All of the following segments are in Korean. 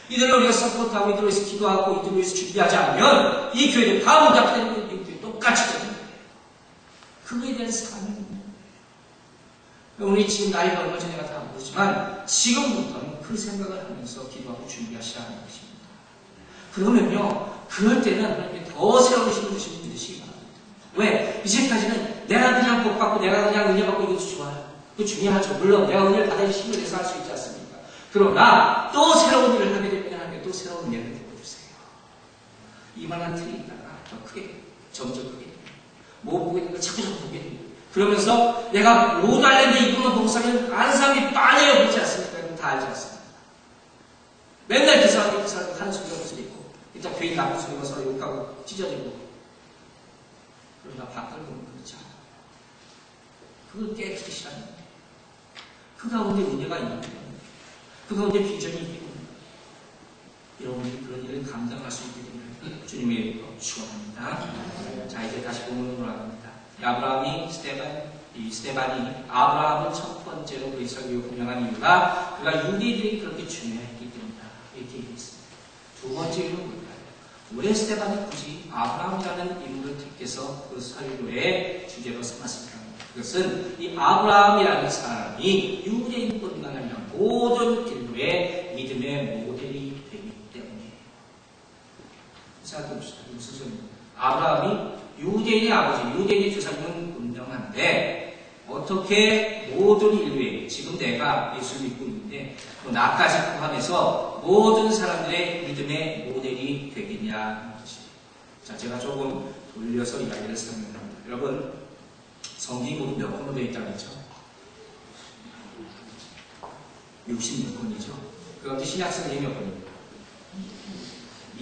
이들을 우리가 서포트하고 이들을 위해서 기도하고 이들을 위해서 준비하지 않으면 이 교회는 다 문답되는 교회 똑같이 됩니다. 그거에 대한 사명입니다. 우리 지금 나이가 얼마 전에가 다 모르지만 지금부터는 그 생각을 하면서 기도하고 준비하셔야 하는 것입니다. 그러면요, 그럴 때는 하나님께 더 새로운 힘을 주시는 것이 바랍니다. 왜? 이제까지는 내가 그냥 복 받고 내가 그냥 은혜 받고 이것도 좋아요. 그거 중요하죠. 물론 내가 은혜를 받아야 힘을 내서 할 수 있지 않습니까? 그러나 또 새로운 일을 하게 되면 하나님께 또 새로운 은혜를 내려주세요. 이만한 틀이 있다가 더 크게, 점점 크게 됩니다. 뭐 보고 있는 걸 자꾸 보게 됩니다. 그러면서 내가 못 알는데 이분만 보고 살면 아는 사람이 많아요. 그렇지 않습니까? 여러분 다 알지 않습니까? 맨날 그 사람이 하는 소리가 무슨 있고 일단 괜히 나쁜 소리가 서로 욕하고 찢어지고 그러나 밖을 보면 그렇지 않아요. 그걸 깨끗이 싫어합니다. 그 가운데 은혜가 있는 거예요. 그 가운데 비전이 있는 거예요. 여러분이 그런 일을 감당할 수 있게 되면 주님의 이름으로 축원합니다. 자, 이제 다시 본문으로 돌아갑니다. 스테반이 아브라함을 첫 번째로 그의 설교에 호명한 이유가 그가 유대인들이 그렇게 중요했기 때문이다. 이렇게 얘기했습니다. 두 번째 이유는 뭘까요? 왜 스테반이 굳이 아브라함이라는 인물을 택해서 그 설교의 주제로 삼았습니까? 그것은 이 아브라함이라는 사람이 유대인뿐만 아니라 모든 인류의 믿음의 모델이 되기 때문이에요. 생각해봅시다. 무슨 소리입니까? 아브라함이 유대인의 아버지, 유대인의 조상님은 분명한데 어떻게 모든 인류에 지금 내가 예수를 믿고 있는데 또 나까지 포함해서 모든 사람들의 믿음의 모델이 되겠냐는 것입니다. 자, 제가 조금 돌려서 이야기를 설명합니다. 여러분, 성경이 보면 몇 권으로 되어 있다고 했죠? 66권이죠. 그런데 신약성경이 몇 권입니까?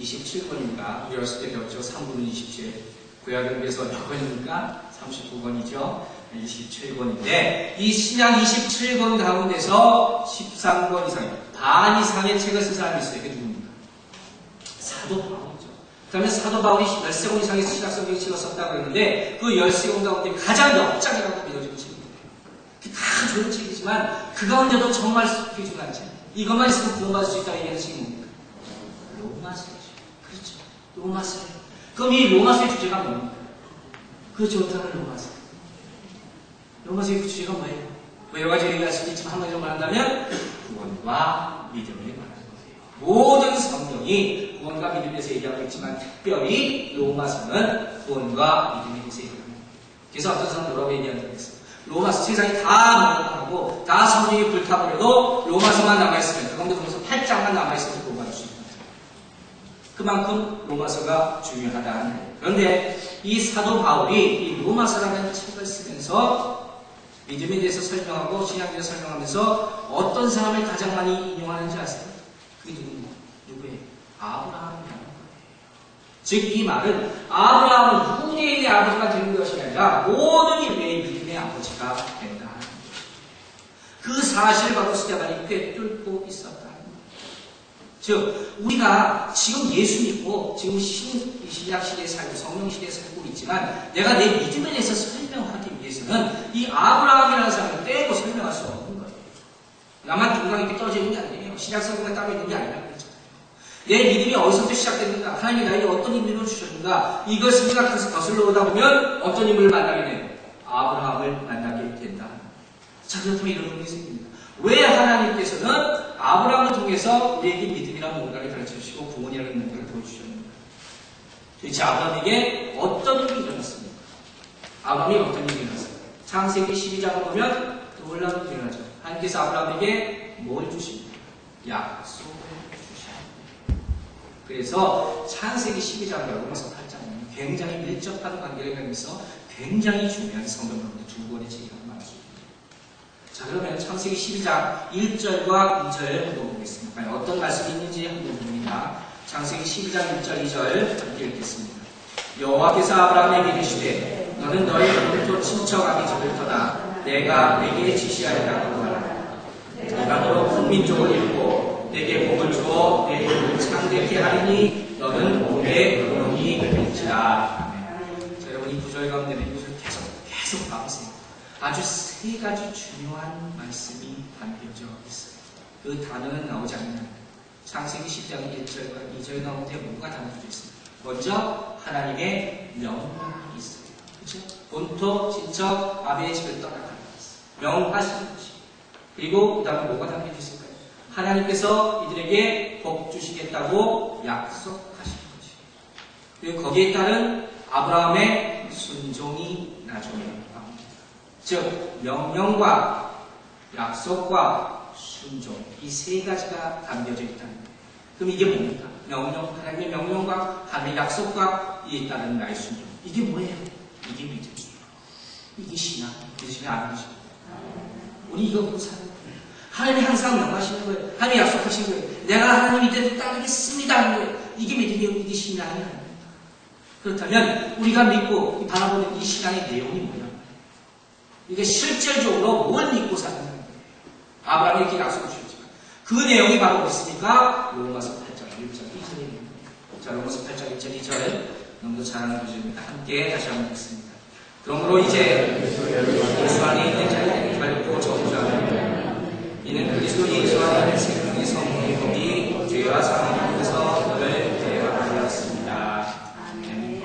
27권입니다. 우리 어렸을 때 배웠죠? 3분은 27. 구약연계에서 몇 권입니까? 39권이죠. 27권인데 이 신약 27권 가운데서 13권 이상, 반 이상의 책을 쓴 사람이 있어요. 이게 누굽니까? 사도 바울이죠. 그 다음에 사도 바울이 13권 이상의 신약성경을 책을 썼다고 했는데 그 13권 가운데 가장 역장이라고 믿어지는 책입니다. 다 좋은 책이지만 그 가운데도 정말 귀중한 책. 이것만 있으면 구원받을 수 있다고 얘기하는 책이 뭡니까? 로마서죠. 그렇죠. 로마서예요. 그럼 이 로마서의 주제가 뭡니까? 그렇죠. 어떤 로마서. 로마서의 그 주제가 뭐예요? 뭐 여러 가지 얘기할 수도 있지만 한 가지로 말한다면 구원과 믿음에 관한 거예요. 모든 성경이 구원과 믿음에 대해서 얘기하고 있지만 특별히 로마서는 구원과 믿음에 대해서 얘기합니다. 그래서 어떤 사람은 뭐라고 얘기한다고 했어요? 로마서 세상이 다 멸망하고 다 성경이 불타버려도 로마서만 남아있으면 그 가운데 로마서 8장만 남아있으면 구원받을 수 있다. 그만큼 로마서가 중요하다는 거예요. 그런데 이 사도 바울이 이 로마서라는 책을 쓰면서 믿음에 대해서 설명하고 신약에 대해서 설명하면서 어떤 사람을 가장 많이 인용하는지 아세요? 그게 누구예요? 아브라함이라는 거예요. 즉 이 말은 아브라함은 유대인의 아버지가 되는 것이 아니라 모든 인류의 믿음의 아버지가 된다는 거예요. 그 사실을 바로 스테반이 꿰뚫고 있었다. 즉, 우리가 지금 예수 믿고, 지금 신약 시대에 살고, 성령 시대에 살고 있지만, 내가 내 믿음에 대해서 설명하기 위해서는 이 아브라함이라는 사람을 떼고 설명할 수 없는 거예요. 나만 중간에 이렇게 떨어져 있는 게 아니에요. 신약 성경에 따로 있는 게 아니라 그렇잖아요. 내 믿음이 어디서부터 시작됐는가? 하나님이 나에게 어떤 인물을 주셨는가? 이것을 생각해서 거슬러 오다 보면 어떤 인물을 만나게 돼요? 아브라함을 만나게 된다. 자, 그렇다면 이런 의문이 생깁니다. 왜 하나님께서는 아브라함을 통해서 우리에게 믿음이라는 뭔가를 가르쳐주시고 구원이라는 뭔가를 보여주셨는가? 도대체 아브라함에게 어떤 일이 일어났습니까? 아브라함이 어떤 일이 일어났습니까? 창세기 12장을 보면 놀라운 일이 일어나죠. 하나님께서 아브라함에게 뭘 주십니까? 약속을 주십니다. 그래서 창세기 12장과 로마서 8장은 굉장히 밀접한 관계를 가지면서 굉장히 중요한 성경 가운데 두 권의 책이라고 말할 수 있습니다. 자, 그러면 창세기 12장 1절과 2절 한번 보겠습니다. 과연 어떤 말씀이 있는지 한번 봅니다. 창세기 12장 1절 2절 함께 읽겠습니다. 여호와께서 아브라함에게 이르시되 너는 너의 본토 친척 아비집을 떠나 내가 내게 지시하리라 하노라. 내가 너로 큰 민족을 이루고 내게 복을 주어 내 이름을 창대케 하리니 너는 복의 근원이 될지라. 자, 여러분 이 구절 가운데는 이것을 계속 봐보세요. 아주 세 가지 중요한 말씀이 담겨져 있어요. 그 단어는 나오지 않는 창세기 10장 1절과 2절 가운데 뭐가 담겨져 있습니다. 먼저 하나님의 명령이 있어요. 그렇죠? 본토, 친척, 아비의 집을 떠나가는 것. 명하시는 것이. 그리고 그 다음에 뭐가 담겨져 있을까요? 하나님께서 이들에게 복 주시겠다고 약속하신 것이. 그리고 거기에 따른 아브라함의 순종이 나중에 나옵니다. 즉 명령과 약속과 순종 이 세 가지가 담겨져 있다는 거예요. 그럼 이게 뭡니까? 명령, 하나님의 명령과 하나님의 약속과 이에 따른 나의 순종. 이게 뭐예요? 이게 믿음이에요. 이게 신앙. 믿으시면 안 믿으시면 우리 이거 보고 사는 거예요. 하나님이 항상 명하시는 거예요. 하나님이 약속하신 거예요. 내가 하나님 이대로 따르겠습니다 하는 거예요. 이게 믿음이에요. 이게 신앙이 아닙니다. 그렇다면 우리가 믿고 바라보는 이 신앙의 내용이 뭐냐? 이게 실질적으로 뭘 믿고 사는 거예요? 아브라함이 이렇게 약속을 주셨지만 그 내용이 바로 있으니까 로마서 8장 1절 2절입니다. 자, 로마서 8장 1절 2절 너무도 잘하는 구절입니다. 함께 다시 한번 읽습니다. 그러므로 이제 그리스도 안에 있는 자는 결코 저주하지 않는다. 이는 그리스도 예수 안에 생명의 성령의 법이 죄와 사망 앞에서 너를 대화하였습니다. 아멘.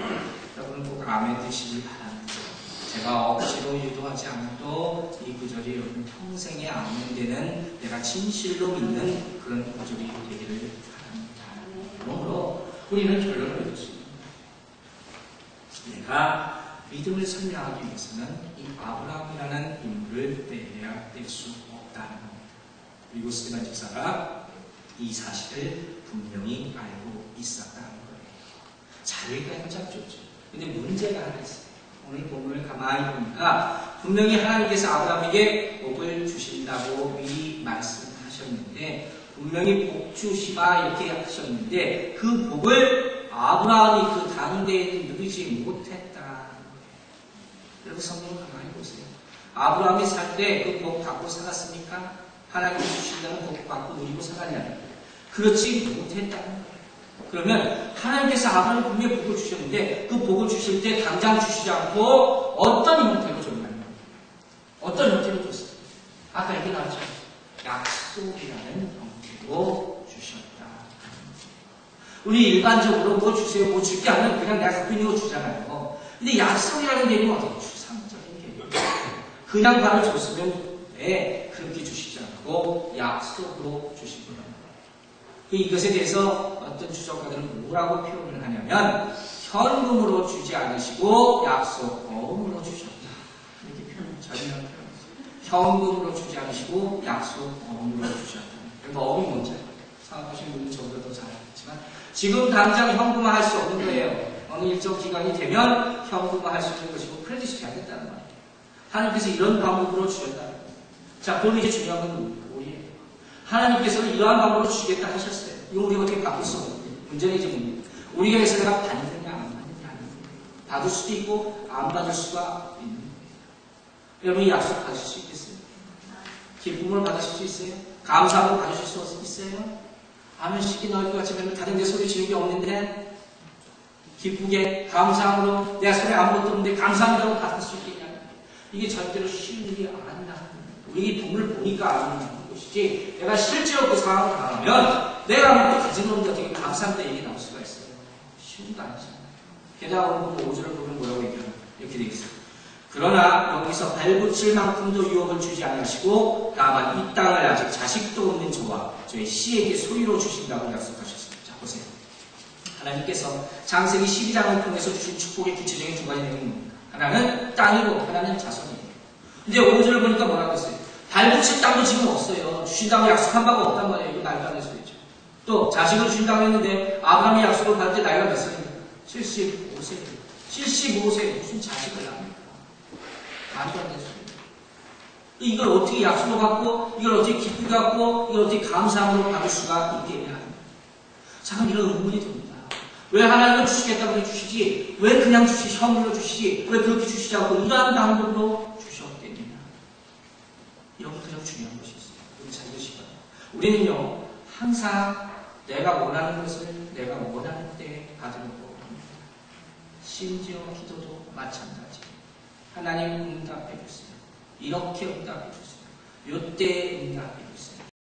여러분 꼭 아멘 드시기 바랍니다. 제가 억지로 유도하지 않아도 이 구절이 여러분 평생에 아멘되는 내가 진실로 믿는 그런 구절이 되기를 바랍니다. 그러므로 우리는 결론을 내렸습니다. 내가 믿음을 설명하기 위해서는 이 아브라함이라는 인물을 빼야 뗄 수 없다는 겁니다. 그리고 스테반 집사가 이 사실을 분명히 알고 있었다는 거예요. 자, 여기까지는 참 좋죠. 근데 문제가 하나 있어요. 오늘 본문을 가만히 보니까 분명히 하나님께서 아브라함에게 복을 주신다고 미리 말씀하셨는데 분명히 복 주시라 이렇게 하셨는데 그 복을 아브라함이 그 당대에는 누리지 못했다. 여러분 성경을 가만히 보세요. 아브라함이 살 때 그 복 받고 살았습니까? 하나님이 주신다는 복 받고 누리고 살았냐? 그렇지 못했다는 거예요. 그러면 하나님께서 아브라함에 분명히 복을 주셨는데 그 복을 주실 때 당장 주시지 않고 어떤 형태로 줬나요? 어떤 형태로 줬어요? 아까 얘기 나왔죠. 약속이라는 형태로 주셨다. 우리 일반적으로 뭐 주세요, 뭐 줄게 하면 그냥 내가 갖고 있는 거 주잖아요. 근데 약속이라는 개념은 어떻게 추상적인 개념이에요. 그냥 바로 줬으면 왜 그렇게 주시지 않고 약속으로 주신 거예요. 이것에 대해서 어떤 주석가들은 뭐라고 표현을 하냐면 현금으로 주지 않으시고 약속어음으로 주셨다. 이렇게 설명을 표현했어요. 현금으로 주지 않으시고 약속어음으로 주셨다. 그러니까 어음이 뭔지 생각하시는 분은 저보다 더 잘 알겠지만 지금 당장 현금화할 수 없는 거예요. 어느 일정 기간이 되면 현금화할 수 있는 것이고 크레딧이 되겠다는 말이에요. 하나님께서 이런 방법으로 주셨다는 거예요. 자, 그럼 이제 중요한 건 우리예요. 하나님께서는 이러한 방법으로 주시겠다 하셨어요. 이거 우리가 어떻게 바꿀 수 없는데 문제는 이제 뭡니까? 우리가 해서 내가 받느냐 안 받느냐 하는 거예요. 받을 수도 있고 안 받을 수가 있는 거예요. 여러분이 약속 받으실 수 있겠어요? 기쁨을 받으실 수 있어요? 감사함을 받으실 수 있어요? 아멘식이 나올 것 같지만 다른 데 소리 지르는 게 없는데 기쁘게 감사함으로 내가 소리 아무것도 없는데 감사함이라고 받을 수 있겠냐? 이게 절대로 쉬운 일이 아니라 우리 돈을 보니까 아는 것이지 내가 실제로 그 상황을 당하면 내가 아무것도 가진 놈들 어떻게 감사합니다 얘기 나올 수가 있어요. 쉬운 거 아니잖아요. 게다가 오늘 5절을 보면 뭐라고 얘기하나 이렇게 되어 있어요. 그러나 여기서 발붙일 만큼도 유업을 주지 않으시고 다만 이 땅을 아직 자식도 없는 저와 저의 씨에게 소유로 주신다고 약속하셨습니다. 자 보세요. 하나님께서 창세기 12장을 통해서 주신 축복의 구체적인 두 가지 내용이 뭡니까? 하나는 땅이고 하나는 자손이에요. 근데 5절을 보니까 뭐라고 했어요? 발붙일 땅도 지금 없어요. 주신다고 약속한 바가 없단 말이에요. 이거 말도 안 될 수도 있죠. 또 자식을 주신다고 했는데 아브라함이 약속을 받을 때 나이가 몇 살입니까? 75세예요. 75세 무슨 자식을 낳습니까? 말도 안 됐어요. 이걸 어떻게 약속을 받고 이걸 어떻게 기쁘게 갖고 이걸 어떻게 감사함으로 받을 수가 있겠냐. 참 이런 의문이 듭니다. 왜 하나님은 주시겠다고 해주시지 왜 그냥 현물로 주시지 왜 그렇게 주시지 않고 이러한 방법으로 주셨겠느냐. 여기 가장 중요한 것이 있어요. 우리 잘 드시고요. 우리는요 항상 내가 원하는 것을 내가 원하는 때에 받으려고 합니다. 심지어 기도도 마찬가지. 하나님 응답해 주세요. 이렇게 응답해 주세요. 요때 응답해